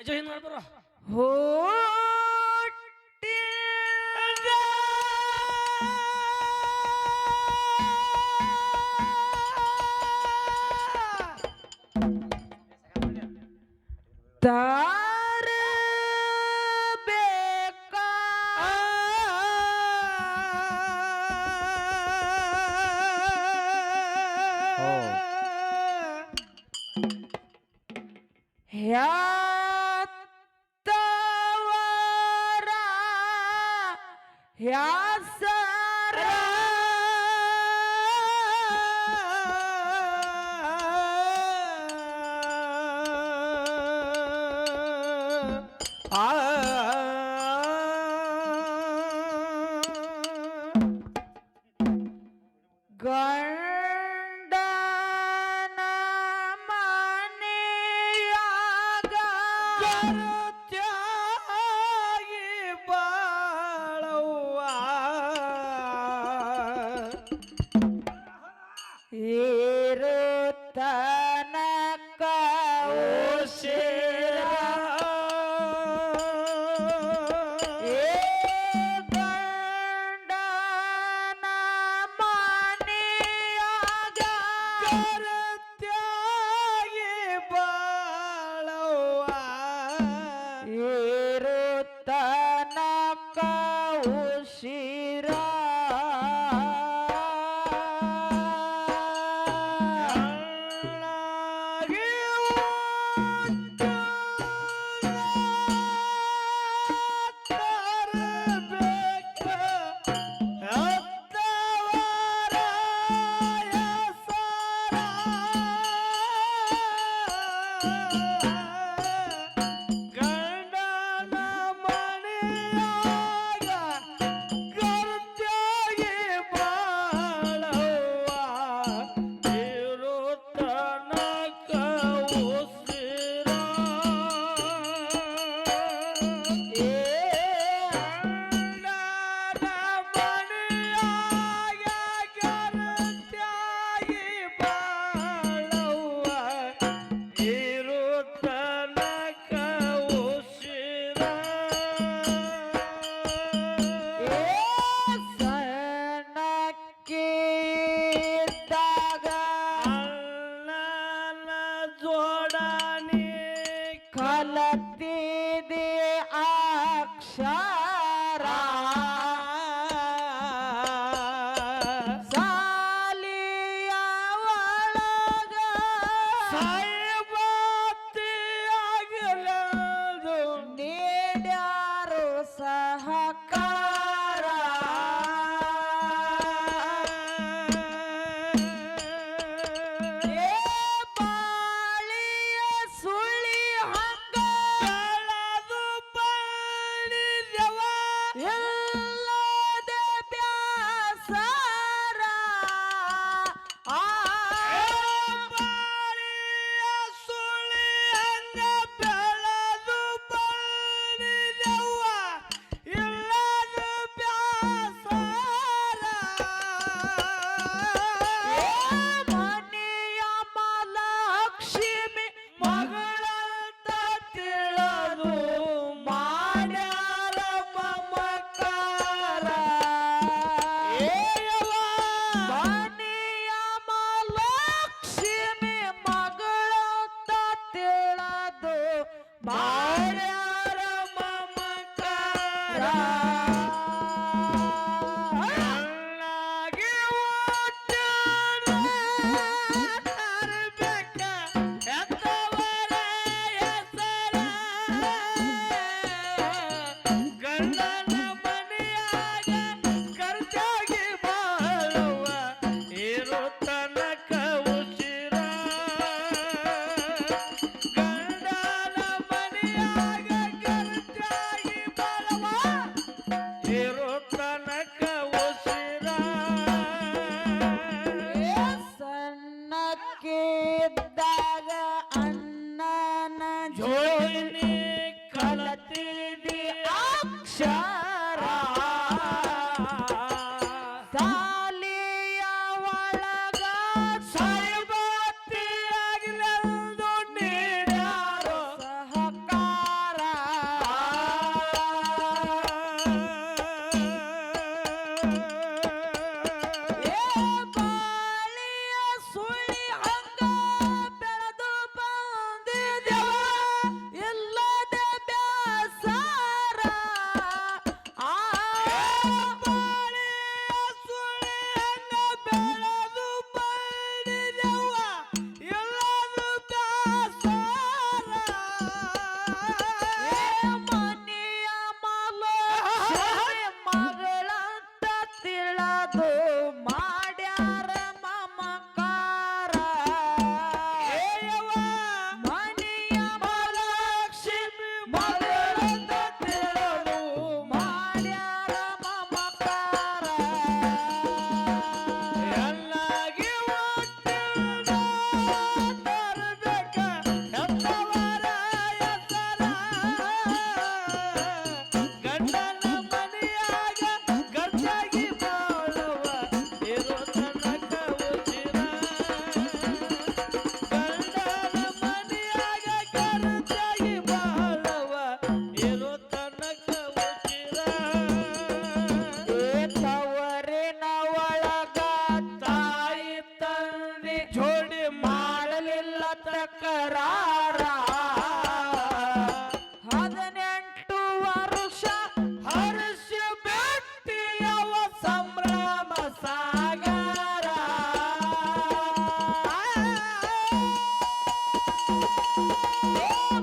ಅಜೋ ಹಿಂಗ್ ಮಾಡ್ಬಾರ ತಾರ ಬೇಕಾ ಹ್ಯಾತವರ ಹ್ಯಾಸರ ಗಂಡನ ಮನೆಯಾಗ ಕರುತ್ಯಾಗಿ ಬಾಳವ್ವ ಇರುತ್ತನಕ ಉಸಿರ ಗಂಡನ ಮನೆಯಾಗ ಕರುತ್ಯಾಗಿ ಬಾಳವ್ವ ಇರುತ್ತನಕ ಉಸಿರ ಕಲತಿದೆ ಅಕ್ಷರ ಸಾಲಿಯ ಒಳಗ ಸಾಯಬತ್ತಿಯಾಗಲದು ನೀಡ್ಯಾರು ಸಹಕಾರ ಸಣ್ಣಕ್ಕಿದ್ದಾಗ ಅಣ್ಣನ ಜೋಯಿನಿ ಕಲತಿದಿ ಅಕ್ಷರ ಸಾಲಿಯ ಒಳಗ ಸಾಯಿಬತ್ತಿಯಾಗಿಲೆಂದು ನೀಡ್ಯಾರೋ ಸಹಕಾರ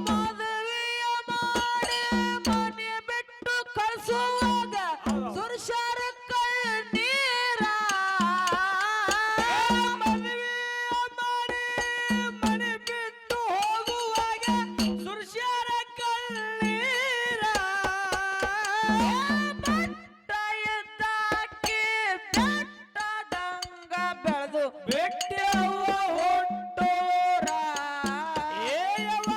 ಮದುವೆಯ ಮಾಡಿ ಮನೆ ಬಿಟ್ಟು ಕಳಿಸುವಾಗ ಸುರ್ಷಾರ ಕಣ್ಣೀರ ಮದುವೆಯ ಮಾಡಿ ಮನೆ ಬಿಟ್ಟು ಹೋಗುವಾಗ ಸುರ್ಷಾರ ಕಣ್ಣೀರ ಬಟ್ಟ ಎದ್ದಾಕಿ ಬೆಟ್ಟದಂಗ ಬೆಳೆದು ಬೆಟ್ಟವ್ವ ಹೊಟ್ಟೋರ ಏಯವ್ವ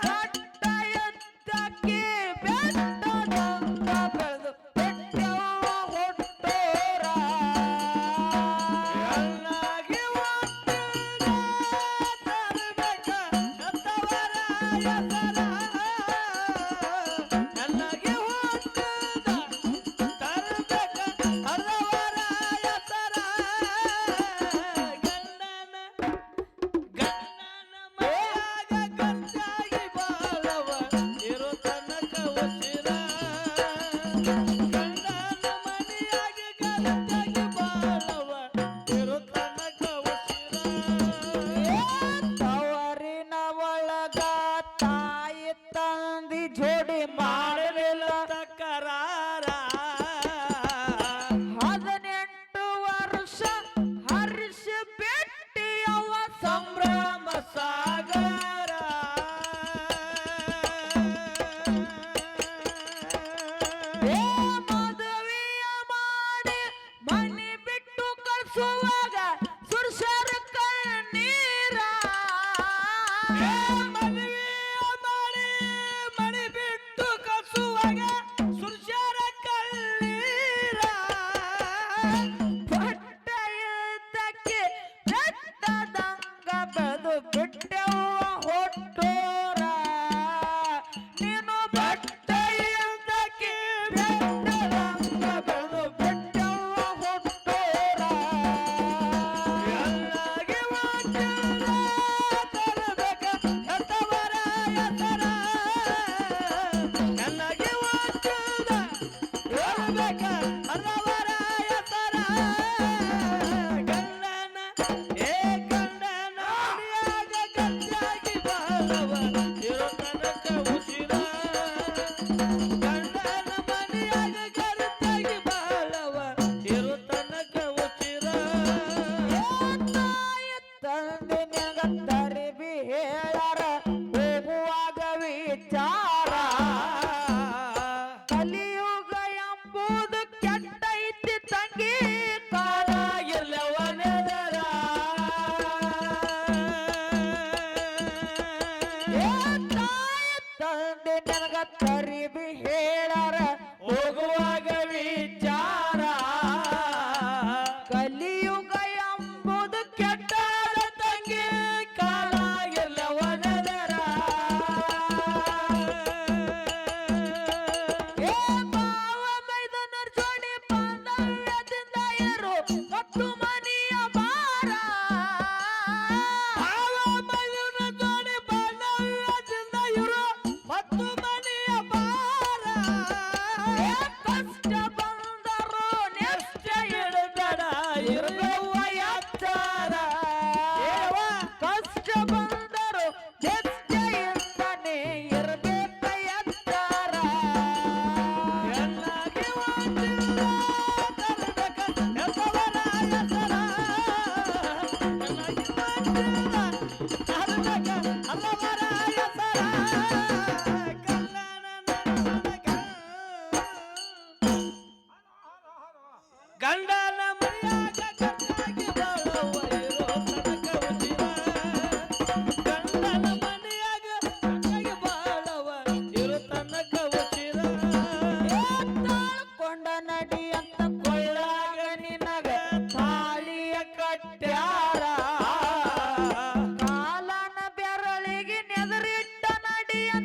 ಬಟ್ಟ ಎದ್ದಾಕಿ ಬೆಟ್ಟದಂಗ ಬೆಳೆದು ಬೆಟ್ಟವ್ವ ಹೊಟ್ಟೋರ ಎಲ್ಲಾಗಿ ಒಟ್ಟಿಗೆ ತರಬೇಕ ಎತ್ತವರ ಎತ್ತರ. ಎಲ್ಲಾಗಿ ಒಟ್ಟಿಗೆ ತರಬೇಕ ಹರವರ ಎತ್ತರ. ಗಂಡನ ಮೈಯಾಗ ಗಂಟಾಗಿ ಬಾಳವ ಇರೋ ತನಕ ಉಸಿರ. ಗಂಡನ ಮನೆಯಾಗ ಗಂಟಾಗಿ ಬಾಳವ ಇರೋ ತನಕ ಉಸಿರ. ತವರಿನ ಒಳಗ ತಾಯಿ ತಂದಿ ಜೋಡಿ ಮಾಡಲಿಲ್ಲ ತಕರಾರ 18 ವರ್ಷ ಹರ್ಷ ಭೇಟಿಯವ ಸಂಭ್ರಮ ಸಾಗರ. ಏ ಮದುವೆಯ ಮಾಡಿ ಮನೆ ಬಿಟ್ಟು ಕಳಿಸುವಾಗ ಸುರ್ಷರ ಕಣ್ಣೀರ ಮದುವೆಯ ಮಾಡಿ ಮನೆ ಬಿಟ್ಟು ಕಸುವಾಗ ಸುರ್ಷಾರ ಕಳ್ಳೀರ. ಬಟ್ಟ ಎದ್ದಕ್ಕೆ ಬೆಟ್ಟದಂಗ ಬೆಳೆದು ಬಿಟ್ಟೆವ್ವ ಹೊಟ್ಟೋರ ನೀನು ಬಟ್ಟ ಎದ್ದಕ್ಕೆ ಬೆಟ್ಟದಂಗ ಬೆಳೆದು ಬಿಟ್ಟೆವ್ವ ಹೊಟ್ಟೋರ ಎಲ್ಲಾಗಿ ಒಟ್ಟಿಗೆ ತರಬೇಕ ಎತ್ತವರ ಎತ್ತರ. ಎಲ್ಲಾಗಿ ಒಟ್ಟಿಗೆ ತರಬೇಕ ಹರವರ ಎತ್ತರ. ಗಂಡನ ಗಂಡನ ಮನೆಯಾಗ ಗಂಟಾಗಿ ಬಾಳವ ಇರೋ ತನಕ ಉಸಿರ. ಗಂಡನ ಮನೆಯಾಗ ಗಂಟಾಗಿ ಬಾಳವ ಇರೋ ತನಕ ಉಸಿರ. ತಾಯಿ ತಂದೆ ನಿನಗ ತರಿಬಿ ಹೇಳಾರ ಹೋಗುವಾಗ ವಿಚಾರ ಕಲಿಯುಗ ಎಂಬುದು ಕೆಟ್ಟೈತಿ ತಂಗಿ ಕಾಲ ಎಲ್ಲವನೆದರ. ಏ ತಾಯಿ ತಂದೆ ನಿನಗ ತರಿಬಿ ಹೇಳಾರ ಹೋಗುವಾಗ ವಿಚಾರ ಕಲಿಯುಗ ಎಂಬುದು ಕೆಟ್ಟಾದ ತಂಗಿ ಕಾಲ ಎಲ್ಲವನೆದರ. ಏ ಬಾವ ಮೈದನರ್ ಜೋಡಿ ಬಾಂಧವ್ಯದಿಂದ ಇರು ಹತ್ತು ಮನೆಯ ಬಾರ ಭಾವ ಮೈದುನ ಜೋಡಿ ಬಾಂಧವ್ಯದಿಂದ ಇರು ಮತ್ತು ಮನೆಯ ಬಾರ. ಏ ಕಷ್ಟ ಬಂದರು ನೆಷ್ಟ ಇಡಬೇಡ ಇರುಗವ್ವ ಎತ್ತರ. ಏವ ಕಷ್ಟ ಬಂದರು ನೆಚ್ಚೆಯಿಂದನೇ ಇರಬೇಕ ಎತ್ತರ ಎಲ್ಲಾಗಿ ಒಟ್ಟಿಗೆ ತರಬೇಕ ಎತ್ತವರ ಎತ್ತರ. ಎಲ್ಲಾಗಿ ಒಟ್ಟಿಗೆ ತರಬೇಕ ಹರವರ ಎತ್ತರ. ಗಂಡನ ಮನೆಯಾಗ ಗಂಟಾಗಿ ಬಾಳವ ಇರೋ ತನಕ ಉಸಿರ. ಗಂಡನ ಮನೆಯಾಗ ಗಂಟಾಗಿ ಬಾಳವ ಇರೋ ತನಕ ಉಸಿರ. ತಾಳ್ಕೊಂಡ ನಡಿ ಅಂತ ಕೊಳ್ಳಾಗ ನಿನಗ ತಾಳಿಯ ಕಟ್ಟ್ಯಾರ ಕಾಲನ ಬೆರಳಿಗೆ ನೆದರಿಟ್ಟ ನಡಿ ಅಂತ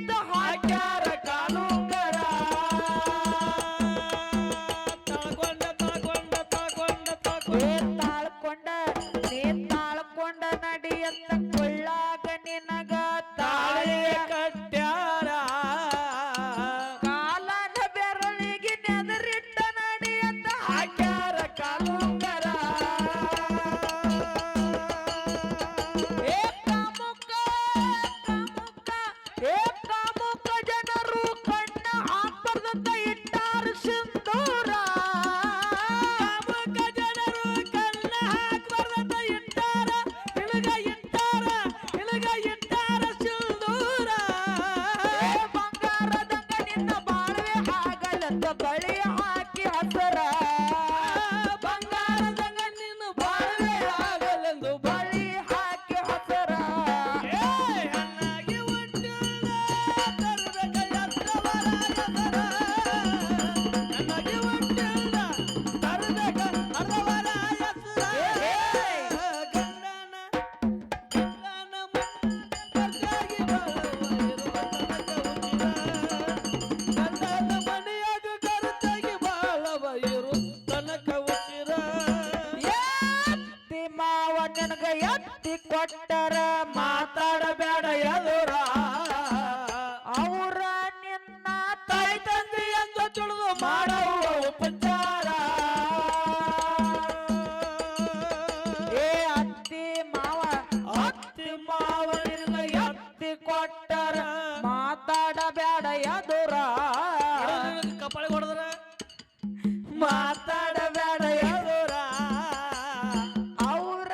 ಮಾತಾಡಬೇಡ ಎದುರ ಕಪಾಳಿ ಹೊಡೆದ್ರ ಮಾತಾಡಬೇಡ ಎದುರ ಅವ್ರ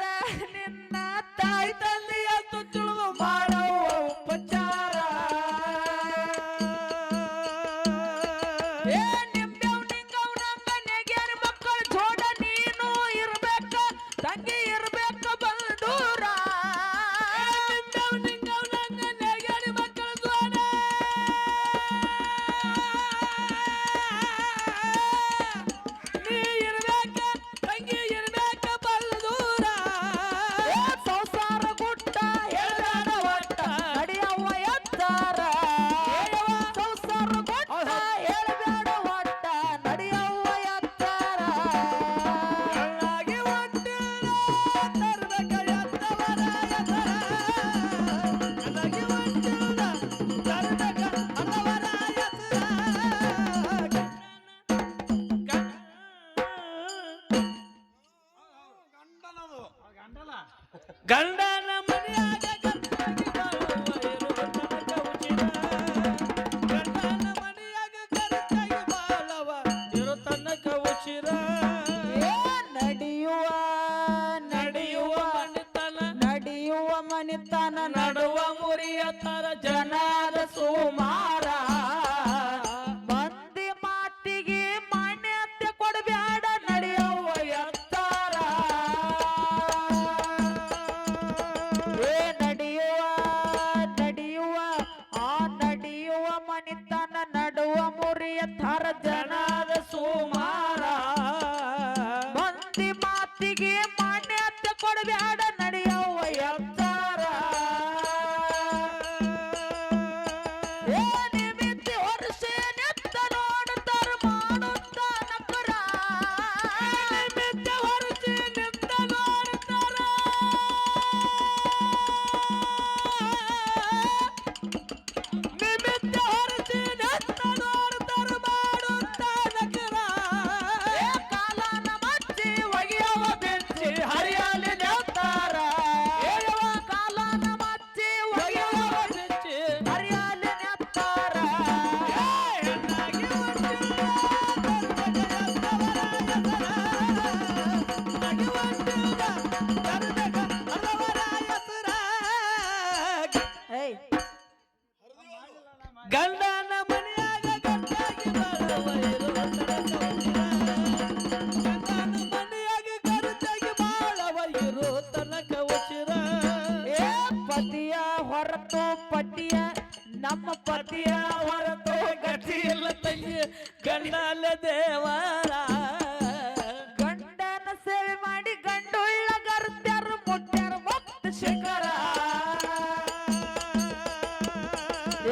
ನಿನ್ನ ತಾಯಿ ತಂದೆ ಎಂದು ತಿಳಿದು ಮಾಡುವ ಉಪಚಾರ ಏ ನಿಂಬೆವ್ ನಿಂಗವ್ ನಂಗ ನೆಗ್ಯಾರ ಮಕ್ಕಳ ಜೋಡ ನೀನು ಇರ್ಬೇಕ ತಂಗಿ ಇರ್ಬೇಕ ಬಂದೂರ ನಿಂಬೆವ್ ನಿಂಗವ್ ನಂಗ ನೆಗ್ಯಾರ ಮಕ್ಕಳ ಜೋಡ ನೀ ಇರ್ಬೇಕ ತಂಗಿ ಇರ್ಬೇಕ ಬಂದೂರ ಸಂಸಾರ ಗುಟ್ಟ ಹೇಳ್ದಾನ ಒಟ್ಟ ನಡಿಯವ್ವ ಎತ್ತಾರ ಸಂಸಾರ ಗುಟ್ಟ ಹೇಳ್ಬೇಡ ಒಟ್ಟ ನಡಿಯವ್ವ ಎತ್ತಾರ ಕಣ್ಣಾಗಿ ಹೊಂಟಿಲ್ಲ ತರ್ಬೇಕ ಎತ್ತವರ ಎತ್ತರ ಕಣ್ಣಾಗಿ ಹೊಂಟಿಲ್ಲ ತರ್ಬೇಕ ಹಲವರ ಎತ್ತರ ಗಂಡನ ಮನೆಯಾಗ ಗಂಡಾಗಿ ಬಾಳುವ ಇರುವ ತನಕ ಉಚಿತ ಗಂಡನ ಮನೆಯಾಗ ಗಂಡಾಗಿ ಬಾಳುವ ಇರೋ ತನಕ ಉಚಿರ ನಡೆಯುವ ನಡೆಯುವ ಮನೆತನ ನಡೆಯುವ ಮನಿತನ ನಡುವ ಮುರಿಯ ತರ ಜನರ ಸುಮಾರ ಮಂದಿ ಮಾತಿಗೆ ಮಾನ್ಯತೆ ಕೊಡಬ್ಯಾಡ ನಡೆಯುವ ಎತ್ತಾರ ಏ ನಡೆಯುವ ನಡೆಯುವ ಆ ನಡೆಯುವ ಮನಿತನ ನಡುವ ಮುರಿಯ ಥರ ಜನರ ಸುಮಾರ ಮಂದಿ ಮಾತಿಗೆ ಮಾನ್ಯತೆ ಕೊಡಬ್ಯಾಡ ನಡೆಯುವ ಎತ್ತಾರ ಏ ನಿಮಿತ್ತಿ ವರ್ಷ ನೆತ್ತ ನೋಡುತ್ತಾರ ಮಾಡುತ್ತ ನಕರ ನಿಮಿತ್ತ ವರ್ಷ ನೆತ್ತ ನೋಡುತ್ತಾರ ನಿಮಿತ್ತ ವರ್ಷ ನೆತ್ತ ನೋಡುತ್ತಾರ ಮಾಡುತ್ತ ನಕರ ಕಾಲನ ಮಚ್ಚಿ ಒಗೆಯವ ಬೆಚ್ಚಿ ಹರಿಯಲಿ ನೆತ್ತಾರ ಕಾಲನ ಮಚ್ಚಿ ಒಗೆಯವ ಬೆಚ್ಚಿ ಹರಿಯಲಿ ನೆತ್ತಾರ ಗಂಡನ ಮನೆಯಾಗ ಗಂಡಾಗಿ ಬಾಳುವ ಇರುವ ತನಕ ಉಚಿರ ಗಂಡನ ಮನೆಯಾಗ ಗಂಡಾಗಿ ಬಾಳುವ ಇರೋ ತನಕ ಉಚಿರ ಏ ಪತಿಯ ಹೊರತು ಪತಿಯ ನಮ್ಮ ಪತಿಯ ಹೊರತು ಗತಿ ಇಲ್ಲ ತಂಗಿ ಗಂಡಲ ದೇವರ ಗಂಡನ ಸೇವೆ ಮಾಡಿ ಗಂಡುಳ್ಳ ಗರ್ತ್ಯಾರ ಮುಟ್ಟ್ಯಾರ ಮುಕ್ತ ಶಿಖರ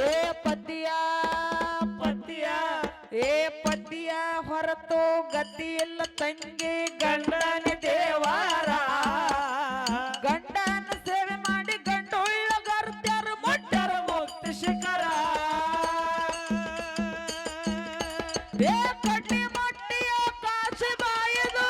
ಏ ಪತಿಯ ಪತಿಯ ಏ ಪತಿಯ ಹೊರತು ಗತಿ ಇಲ್ಲ ತಂಗಿ ಗಂಡನ ದೇವರ ಗಂಡನ ಸೇವೆ ಮಾಡಿ ಗಂಡುಳ್ಳ ಗರ್ತ್ಯಾರ ಮುಟ್ಟ್ಯಾರ ಮುಕ್ತ ಶಿಖರ ಏ ಕಡ್ಡಿ ಮಟ್ಟಿಯ ಕಾಸು ಬಾಯದು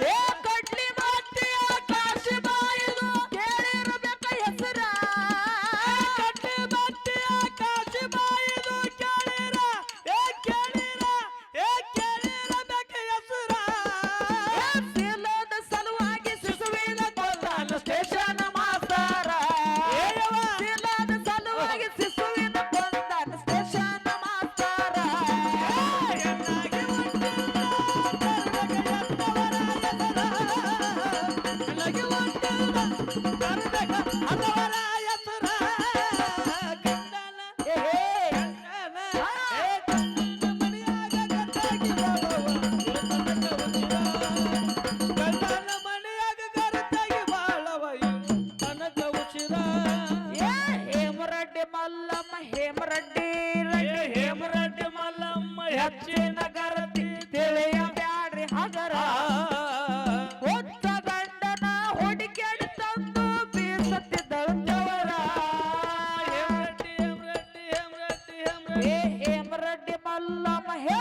ಏ ಕಡ್ಲಿ ಮಟ್ಟಿಯ ಕಾಸು ಬಾಯದು ಕೇಳಿರಬೇಕ ಹೆಸರ ಕಟ್ಟಿ ಬಟ್ಟಿಯ ಕಾಶಿ ಬಾಯಿದು ಕೇಳಿರ ಬೇಕ ಹೆಸರ ಸಿಲದ ಸಲುವಾಗಿ ಶಿಶುವಿನ ಕೊಂದಾನ ಸ್ಟೇಷನ್ ಮಾಸ್ತರ ಸಿಲದ ಸಲುವಾಗಿ ಶಿಶುವಿನ ಕೊಂದಾನ ಸ್ಟೇಷನ್ ಮಾಸ್ತರ ಏ ಹೇಮರೆಡ್ಡಿ ಮಲ್ಲಮ್ಮ ಹೇಮರೆಡ್ಡಿ ಹೇಮರೆಡ್ಡಿ ಮಲ್ಲಮ್ಮ ಹೆಚ್ಚಿನ ಗರತಿ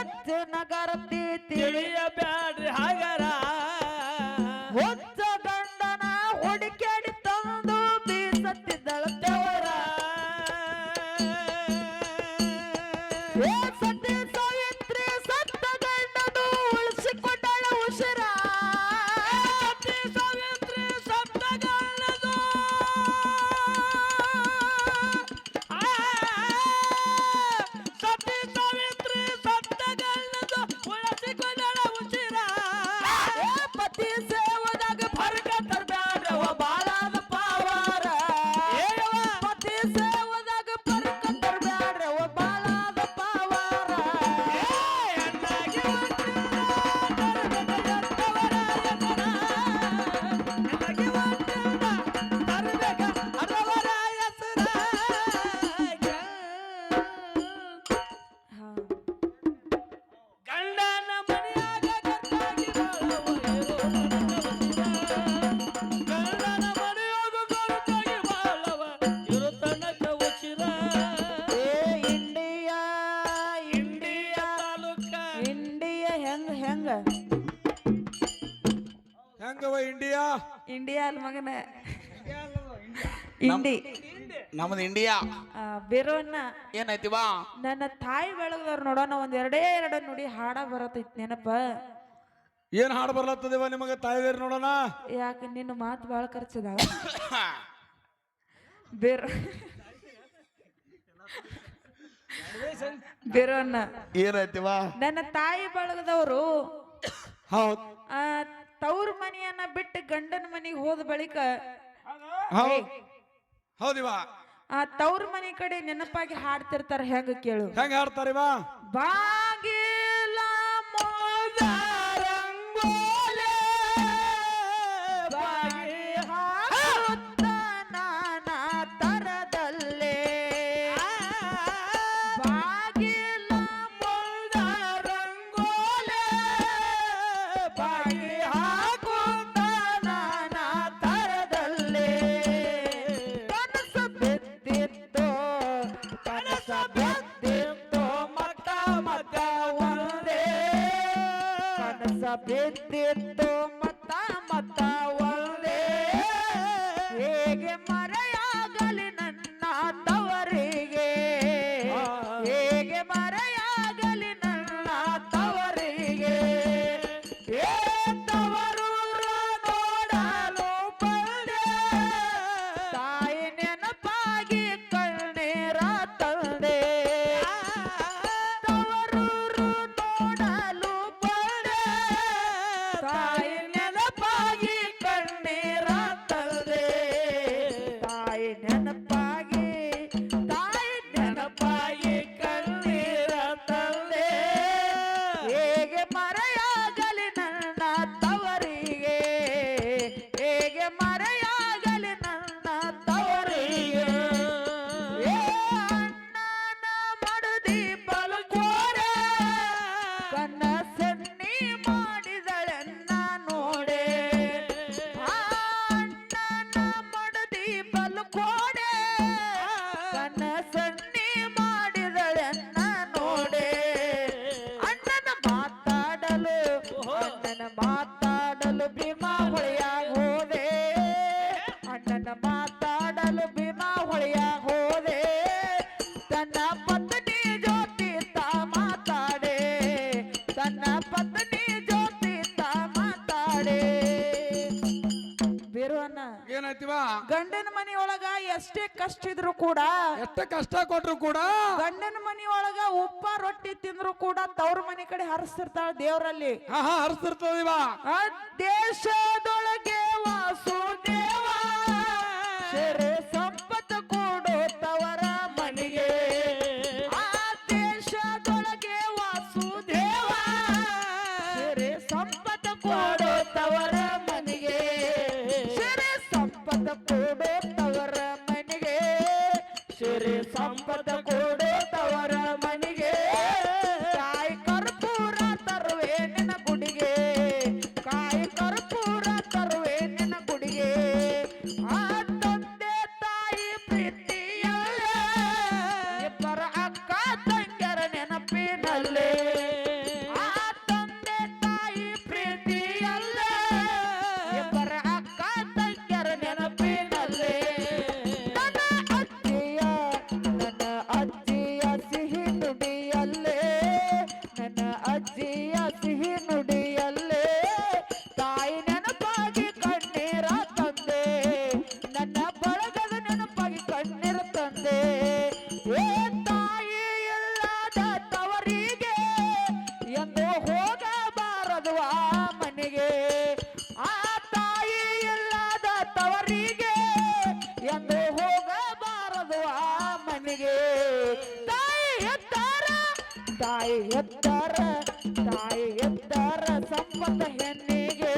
ಹೊಚ್ಚ ನಗರತಿ ತಿಳಿಯ ಬ್ಯಾಡ್ರಿ ಹಾಗರ ಹೊಚ್ಚ ಗಂಡನ ಹುಡುಕ್ಯಾಡಿ ತಂದು ಬೀಸತ್ತಿದ್ದಳ ದೇವರ ಏ ಸತಿ ಸಾವಿತ್ರಿ ಸತ್ತ ಗಂಡನು ಉಳಿಸಿಕೊಂಡಳ ಉಸಿರ ಸತಿ ಸಾವಿತ್ರಿ ಸತ್ತ ಗಂಡನು ಸತಿ ಸಾವಿತ್ರಿ ಸತ್ತ ಗಂಡನು ಉಳಿಸಿಕೊಂಡಳ ಉಸಿರ ಪತಿ ಸೇವದಾಗ ಫರ್ಕ ತರಬ್ಯಾಡ್ರವ ಬಾಳಾದ ಪಾವಾರ ಪತಿ ಸೇವದಾಗ ಫರ್ಕ ತರಬ್ಯಾಡ್ರವ ಬಾಳಾದ ಪಾವಾರ ಗಂಡನ ಮನೆಯಾಗ ಗಂಡಾಗಿ ಬಾಳವ ಗಂಡನ ಮನೆಯಾಗ ಗಂಡಾಗಿ ಬಾಳವ ಇರು ತನಕ ಉಚಿರ ಏ ಇಂಡಿಯಾ ಇಂಡಿಯಾ ತಾಲೂಕ ಇಂಡಿಯಾ ಹೆಂಗ ಹೆಂಗ ಹೆಂಗವ ಇಂಡಿಯಾ ಇಂಡಿಯಾ ಅಲ್ ಮಗನ ಇಂಡಿ ನಮ್ದು ಇಂಡಿಯಾ ಬೇರೋನ್ನ ಏನೈತಿ ಬಾ ನನ್ನ ತಾಯಿ ಬೆಳಗದವ್ರು ನೋಡೋಣ ಒಂದ್ ಎರಡು ನುಡಿ ಹಾಡ ಬರತೈತಿ ನೆನಪ ಏನ್ ಹಾಡು ಬರ್ಲತ್ತದೇವ ನಿಮಗೆ ತಾಯಿದೇರಿ ನೋಡೋಣ ಯಾಕೆ ನಿನ್ನ ಮಾತು ಬಾಳ ಖರ್ಚದ ಬೇರೋ ಬೇರೋನ್ನ ಏನೈತಿ ಬಾ ನನ್ನ ತಾಯಿ ಬಳಗದವರು ಹೌದ್ ತವ್ರ ಮನೆಯನ್ನ ಬಿಟ್ಟು ಗಂಡನ ಮನೆಗೆ ಹೋದ ಬಳಿಕ ಹೌದ್ ಹೌದಿವಾ ಆ ತವ್ರ ಮನೆ ಕಡೆ ನೆನಪಾಗಿ ಹಾಡ್ತಿರ್ತಾರ ಹೆಂಗ ಕೇಳು ಹೆಂಗ ಹಾಡ್ತಾರಿ ಬಾ ಬಾಗಿಲ ರಂಗೋಲೆ ಬಾಗಿ ಹಾಕುತ್ತ ನಾನಾ ತರದಲ್ಲೇ ಬಾಗಿಲ ಮುಳ್ದ ರಂಗೋಲೆ ಬಾಗಿ ಹಾಕುತ್ತ ನಾನಾ ತರದಲ್ಲೇ ಕನಸು ಬಿದ್ದಿತ್ತು ಮತ್ತ ಮತ್ತ ಒಂದೇ ಕನಸ ಬಿದ್ದಿತ್ತು ಮತ್ತ ಮತ್ತ ಒಂದೇ ಹೇಗೆ ಮರೆಯಾಗಲಿ ನನ್ನ ತವರಿಗೆ ಹೇಗೆ ಮರೆಯಾಗಲಿ ನನ್ನ ತವರಿಗೆ ಏ ತವರೂರ ನೋಡಲು ಬಂದೆ ತಾಯಿ ನೆನಪಾಗಿ ಕಣ್ಣೀರ ತಂದೆ ತವರೂರು ನೋಡಲು ಬಂದೆ ತಾಯಿ ನೆನಪಾಗಿ ಕಣ್ಣೀರ ತಂದೆ ತಾಯಿ ನೆನಪಾಗಿ ಕಣ್ಣೀರ ತಂದೆ ಹೇಗೆ ಮರೆಯಾಗಲಿ ನನ್ನ ತವರಿಗೆ ಹೇಗೆ ಮರೆಯಾಗಲಿ ನನ್ನ ತವರಿಗೆ ಏ ಅಣ್ಣನ ಮಡದಿ ಬಲಕೋರೆ ಕನ್ನ ಸನ್ನಿ ಮಾಡಿದಳೆನ್ನ ನೋಡೆ ಆ ಅಣ್ಣನ ಮಡದಿ ಬಲಕೋಡೆ ಕನ್ನ ಸನ್ನಿ ಮಾಡಿದಳೆನ್ನ ನೋಡೆ ಅಣ್ಣನ ಮಾತಾಡಲು ಭೀಮಾ ಹೊಳೆಯಾಗ ಹೋದೆ ಅಣ್ಣನ ಮಾತಾಡಲು ಭೀಮಾ ಹೊಳೆಯಾಗ ಹೋದೆ ತನ್ನ ಪತ್ನಿ ಜೊತೆ ತಾ ಮಾತಾಡೆ ತನ್ನ ಪತ್ನಿ ಜೊತೆ ತಾ ಮಾತಾಡೆ ಬೇರುವನ್ನ ಏನೈತಿ ಬಾ ಗಂಡನ ಮನೆಯೊಳಗ ಎಷ್ಟೇ ಕಷ್ಟ ಇದ್ರು ಕೂಡ ಎಷ್ಟ ಕಷ್ಟ ಕೊಟ್ರು ಕೂಡ ಗಂಡನ ಮನೆಯೊಳಗ ಉಪ್ಪ ರೊಟ್ಟಿ ತಿಂದ್ರು ಕೂಡ ತವ್ರ ಮನೆ ಕಡೆ ಹರಿಸ್ತಿರ್ತಾಳ ದೇವರಲ್ಲಿ ಹಾ ಹರಿಸ್ತಿರ್ತದಿ ಬಾ ಆ ದೇಶದೊಳಗೆ ವಾಸುದೇವ ಸೆರೆ ಸಂಪತ್ತು ಕೊಡೋ ತವರ ಮನೆಗೆ ಆ ದೇಶದೊಳಗೆ ವಾಸುದೇವ ಸೆರೆ ಸಂಪತ್ತು ಕೊಡೋ ತವರ ಮನೆಗೆ ಸೆರೆ ಸಂಪತ್ತು ಕೊಡೋ ತವರ ಮನೆಗೆ ಸೆರೆ ಸಂಪತ್ತು ಕೊಡೋ ತವರ ಮನೆಗೆ ಕಾಯಿ ಕರ್ಪೂರ ತರುವೆ ನಿನ್ನ ಗುಡಿಗೆ ಕಾಯಿ ಕರ್ಪೂರ ತರುವೆ ನಿನ್ನ ಗುಡಿಗೆ ಆ ತಂದೆ ತಾ ಅಜ್ಜಿಯ ಸಿಹಿ ನುಡಿಯಲ್ಲೇ ತಾಯಿ ನೆನಪಾಗಿ ಕಣ್ಣೀರ ತಂದೆ ನನ್ನ ಬಳಗದ ನೆನಪಾಗಿ ಕಣ್ಣೀರ ತಂದೆ ಏ ತಾಯಿ ಇಲ್ಲದ ತವರಿಗೆ ಎಂದು ಹೋಗಬಾರದು ಆ ಮನೆಗೆ ಆ ತಾಯಿ ಇಲ್ಲದ ತವರಿಗೆ ಎಂದು ಹೋಗಬಾರದು ಆ ಮನೆಗೆ ತಾಯಿ ಎತ್ತರ ಸಂಪತ್ತ ಹೆಣ್ಣಿಗೆ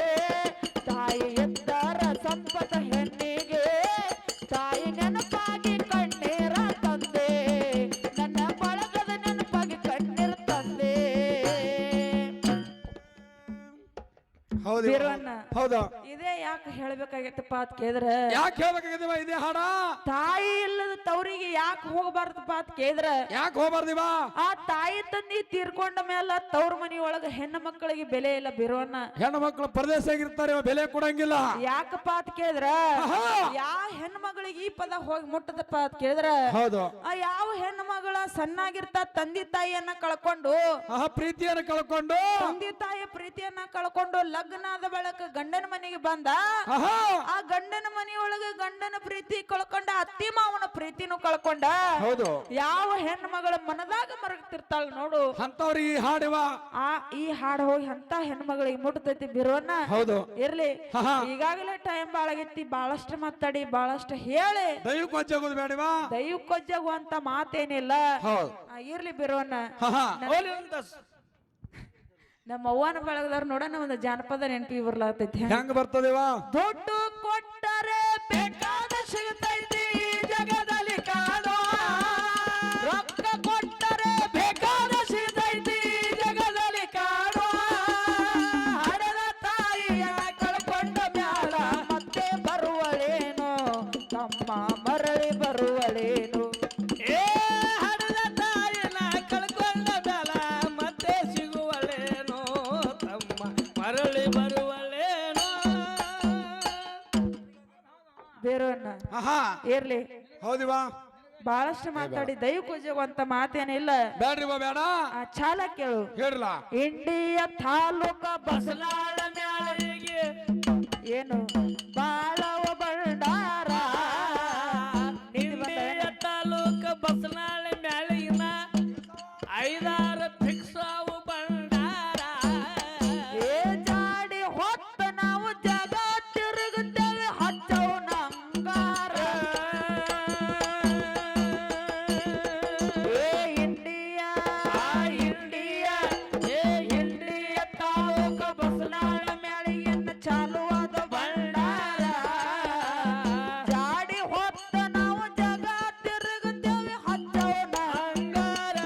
ತಾಯಿ ಎತ್ತರ ಸಂಪತ್ತ ಹೆಣ್ಣಿಗೆ ತಾಯಿ ನೆನಪಾಗಿ ಕಣ್ಣೀರ ತಂದೆ ನನ್ನ ಬಳಗದ ನೆನಪಾಗಿ ಕಣ್ಣೀರ ತಂದೆ ಹೌದು ಬೀರಣ್ಣ ಹೌದು ಇದೇ ಯಾಕೆ ಹೇಳ್ಬೇಕಾಗೈತಪ್ಪ ಅಂತ ಕೇಳಿದ್ರ ಯಾಕೆ ಹೇಳ್ಬೇಕಾಗಿದೀವ ಇದೇ ಹಾಡ ತಾಯಿ ಇಲ್ಲದ ತವರಿಗೆ ಯಾಕೆ ಹೋಗಬಾರ್ದಪ್ಪ ಅಂತ ಕೇಳಿದ್ರ ಯಾಕೆ ಹೋಗ್ಬಾರ್ದಿವ ಆ ತಾಯಿ ತಂದಿ ತೀರ್ಕೊಂಡ ಮೇಲೆ ತವ್ರ ಮನಿಯೊಳಗ ಹೆಣ್ಣು ಮಕ್ಕಳಿಗೆ ಬೆಲೆ ಇಲ್ಲ ಬೀರಣ್ಣ ಹೆಣ್ಣು ಮಕ್ಕಳು ಪರದೇಶ ಆಗಿರ್ತಾರೆ ಬೆಲೆ ಕೊಡಂಗಿಲ್ಲ ಯಾಕಪ್ಪ ಅಂತ ಕೇಳಿದ್ರ ಆಹಾ. ಯಾವ ಹೆಣ್ಣು ಮಗಳಿಗೆ ಈ ಪದ ಹೋಗಿ ಮುಟ್ಟದಪ್ಪ ಅಂತ ಕೇಳಿದ್ರ ಹೌದು ಆ ಯಾವ ಹೆಣ್ಣು ಮಗಳ ಸಣ್ಣಾಗಿರ್ತ ತಂದೆ ತಾಯಿಯನ್ನ ಕಳ್ಕೊಂಡು ಪ್ರೀತಿಯನ್ನು ಕಳ್ಕೊಂಡು ತಂದೆ ತಾಯಿಯ ಪ್ರೀತಿಯನ್ನ ಕಳ್ಕೊಂಡು ಲಗ್ನಾದ ಬಳಕ ಗಂಡನ ಮನೆಗೆ ಬಂದ ಆಹಾ. ಆ ಗಂಡನ ಮನೆಯೊಳಗ ಗಂಡನ ಪ್ರೀತಿ ಕಳ್ಕೊಂಡ ಅತ್ತಿ ಮಾವನ ಪ್ರೀತಿನೂ ಕಳ್ಕೊಂಡ ಹೌದು ಯಾವ ಹೆಣ್ಣು ಮಗಳ ಮನದಾಗ ಮರಗ್ತಿರ್ತಾಳ ನೋಡು ಅಂತವ್ರಿಗೆ ಈ ಹಾಡಿವ ಈ ಹಾಡು ಹೋಗಿ ಅಂತ ಹೆಣ್ಮಗಳಿಗೆ ಮುಟ್ಟತೈತಿ ಬಿರೋನ ಹೌದು ಇರ್ಲಿ ಆಹಾ. ಈಗಾಗಲೇ ಟೈಮ್ ಬಾಳಾಗೈತಿ ಬಾಳಷ್ಟು ಮಾತಾಡಿ ಬಾಳಷ್ಟು ಹೇಳಿ ದೈವಕ್ಕೆ ಹೊಜ್ಜಾಗೋದು ಬೇಡವಾ ದೈವಕ್ಕೊಜ್ಜಾಗುವಂತ ಮಾತೇನಿಲ್ಲ ಹೌದು ಇರ್ಲಿ ಬಿರೋನ ಆಹಾ. ನಮ್ಮ ಅವ್ವನ ಬಳಗದವ್ರು ನೋಡೋಣ ಒಂದು ಜಾನಪದ ನೆನಪಿ ಬರ್ಲಾತೈತಿ ಹೆಂಗ್ ಬರ್ತದೇವಾ ದುಡ್ಡು ಕೊಟ್ಟರೆ ಬೇಕಾದ ಸಿಗತೈತಿ ಈ ಜಗದಲ್ಲಿ ಕಾಣೋ ರೊಕ್ಕ ಕೊಟ್ಟರೆ ಬೇಕಾದ ಸಿಗತೈತಿ ಈ ಜಗದಲ್ಲಿ ಕಾಣೋ ಹಡದ ತಾಯಿಯ ಕಳ್ಕೊಂಡ ಮ್ಯಾಲ ಮತ್ತೆ ಬರುವಳೇನು ತಮ್ಮ ಮರಳಿ ಬರುವಳೇನು ಏ ಹಡದ ತಾಯಿನ ಕಳ್ಕೊಂಡ ಬೆಲ ಮತ್ತೆ ಸಿಗುವಳೇನೋ ತಮ್ಮ ಮರಳಿ ಬರುವಳೇನೋ ಬೇರೋನ್ನ ಆಹಾ ಇರ್ಲಿ ಹೌದಿವಾ ಬಹಳಷ್ಟು ಮಾತಾಡಿ ದೈವಕ್ಕೋಜುವಂತ ಮಾತೇನಿಲ್ಲ ಬೇಡ್ರಿವಾ ಬೇಡ ಆ ಚಾಲ ಕೇಳು ಹೇಳ್ರಲ್ಲ ಇಂಡಿಯ ತಾಲೂಕ ಬಸನಾಳ ಮ್ಯಾಳಿಗೆ ಏನು ಬಾಳವ ಬಂಡಾರ ಇಂಡಿಯ ತಾಲೂಕ ಬಸನಾಳ ಮ್ಯಾಳಿಗಿನ 5-6 ಫಿಕ್ಸ್ ಅವು ಬಂಡಾರ ಏ ಜಾಡಿ ಹೊತ್ತ ನಾವು ಜಗ ತಿರುಗುತ್ತೇವೆ ಹಚ್ಚವು ನಂಗಾರ ಏ ಇಂಡಿಯಾ ಏ ಇಂಡಿಯ ತಾಲೂಕ ಬಸನಾಳ ಮ್ಯಾಳಿಗೆನ್ನ ಚಾಲುವಾದ ಬಂಡಾರ ಜಾಡಿ ಹೊತ್ತ ನಾವು ಜಗ ತಿರುಗುತ್ತೇವೆ ಹಚ್ಚವು ನಂಗಾರ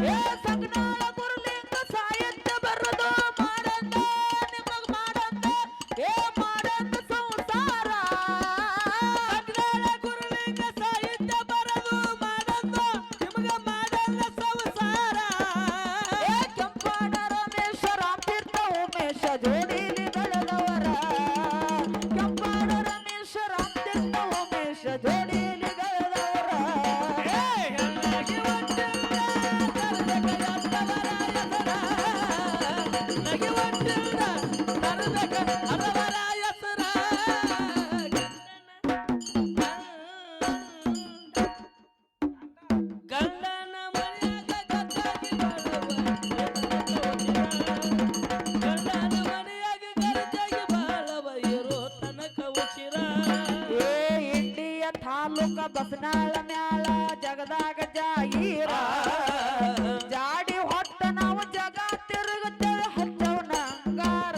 ಏ ಸಗನಾಳ ಗುರುಲಿಂಗ ಸಾಹಿತ್ಯ ಬರದು ಮಾಡಂದ ನಿಮಗ್ ಮಾಡಂದ ಏ ಮಾಡಂದ ಸಂಸಾರ ಸಗನಾಳ ಗುರುಲಿಂಗ ಸಾಹಿತ್ಯ ಬರದು ಮಾಡಂದ ನಿಮಗ ಮಾಡಂದ ಸಂಸಾರ ಏ ಕೆಂಪಾಡ ರಮೇಶ ರಾಮತೀರ್ಥ ಉಮೇಶ ಜೋಡಿಲಿ ಬೆಳೆದವರ ಕೆಂಪಾಡ ರಮೇಶ ರಾಮತೀರ್ಥ ಉಮೇಶ ಜೋಡಿಲಿ ಬೆಳೆದವರ ಏ ಹೆಣ್ಣಾಗಿ ಒಂಟಿಲ್ಲ ತರಬೇಕ ಅತ್ತವರ ಹೆಸರ ನಗಿ ಒಂಟಿಲ್ಲ ತರಬೇಕ ಅರವರ ಹೆಸರ ಗಂಡನ ಮನೆಯಾಗ ಗದ್ದಾಗಿ ಗಂಡನ ಮನೆಯಾಗ ಗದ್ದಾಗಿ ಬಾಳವ ಇರೋ ತನಕ ಉಸಿರ ಏ ಇಂಡಿಯ ತಾಲೂಕ ಬಸನಾಳ ಮ್ಯಾಲ ಜಗದಾಗ ಜಾಗೀರ ಜಾಡಿ ಹೊತ್ತ ನಾವು ಜಗ ತಿರುಗುತ್ತೇವೆ ಹಚ್ಚವನ ಅಂಗಾರ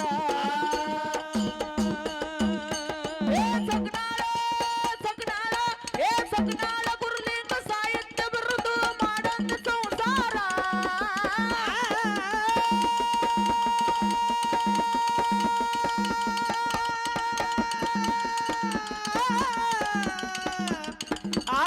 ಏ ಸಗನಾಳ ಏ ಸಗನಾಳ ಗುರುಲಿಂಗ ಸಾಹಿತ್ಯ ಬರುದು ಮಾಡಂದ ಸಂಸಾರ ಆ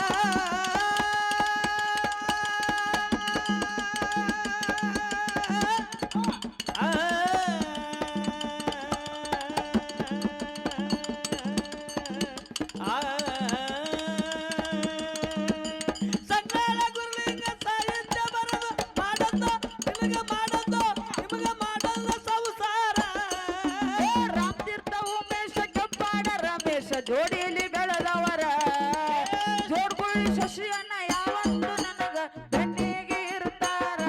ಖುಷಿಯನ್ನ ಯಾವತ್ತು ನನಗ ಬೆನ್ನಿಗೆ ಇರ್ತಾರ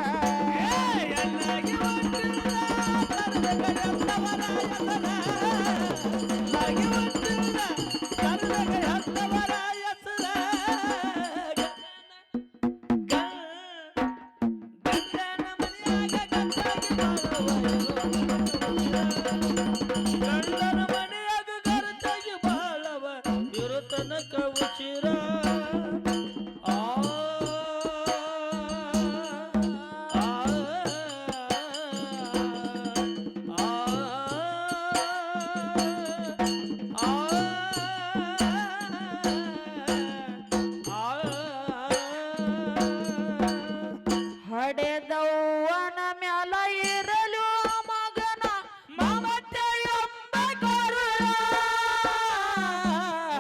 ಎನ್ನಾಗಿ ಹೊಂಟಿಲ್ಲ ಕರೆದಾಗ ಹತ್ತವರ ಹೆಸರ. ಎನ್ನಾಗಿ ಹೊಂಟಿಲ್ಲ ಕರೆದಾಗ ಹತ್ತವರ ಹೆಸರ. ಗಂಡನ ಮನೆಯಾಗ ಗಂಡಾಗಿ ಬಾಳವ ಇರೋ ತನಕ ಉಚಿರ. ಆ ಹಡೆದವ್ವನ ಮ್ಯಾಲ ಇರಲು ಮಗನ ಮಮತೆ ಎಂಬ ಕರುಳ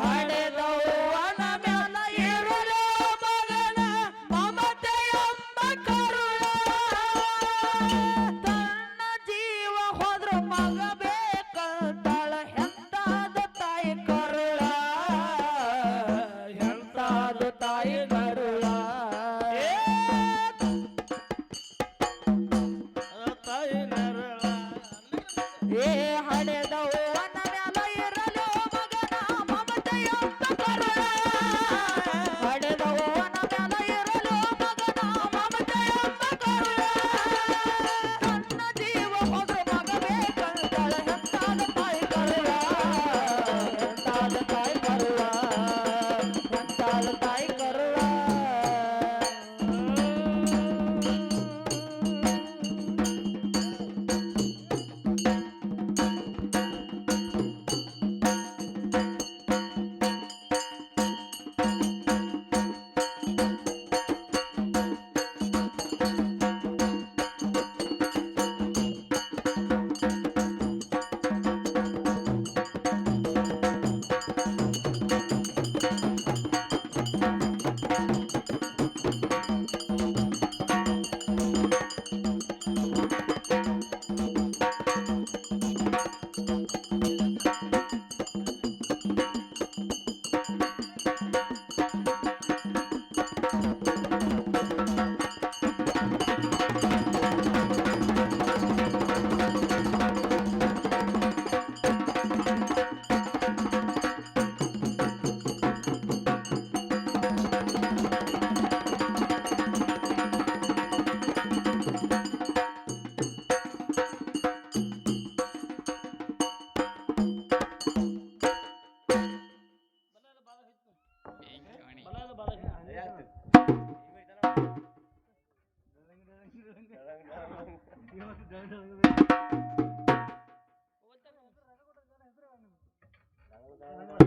ಹಡೆದವ್ವನ ಮ್ಯಾಲ ಇರಲು ಮಗನ ಮಮತೆ ಎಂಬ ಕರುಳ ತನ್ನ ಜೀವ ಹೋದ್ರ ಮಗ ಬೇಕಂತಾಳ ಎಂತಾದ ತಾಯಿ ಕರುಳ ಎಂತಾದ ತಾಯಿ ಕರುಳ ತಾಯಿ ನರಳ. ಏ ಹಡೆದವ್ವನ ಮ್ಯಾಲ ಇರಲು ಮಗನ ಮಮತೆ ಎಂಬ ಕರುಳ ಹಡೆದವ್ವನ ಮ್ಯಾಲ ಇರಲು ಮಗನ ಮಮತೆ ಎಂಬ ಕರುಳ ತನ್ನ ಜೀವ ಹೋದ್ರ ಮಗ ಬೇಕಂತಾಳ ಎಂತಾದ ತಾಯಿ ಕರುಳ ಎಂತಾದ ತಾಯಿ ಕರುಳ ಎಂತಾದ ತಾಯಿ ಕರುಳ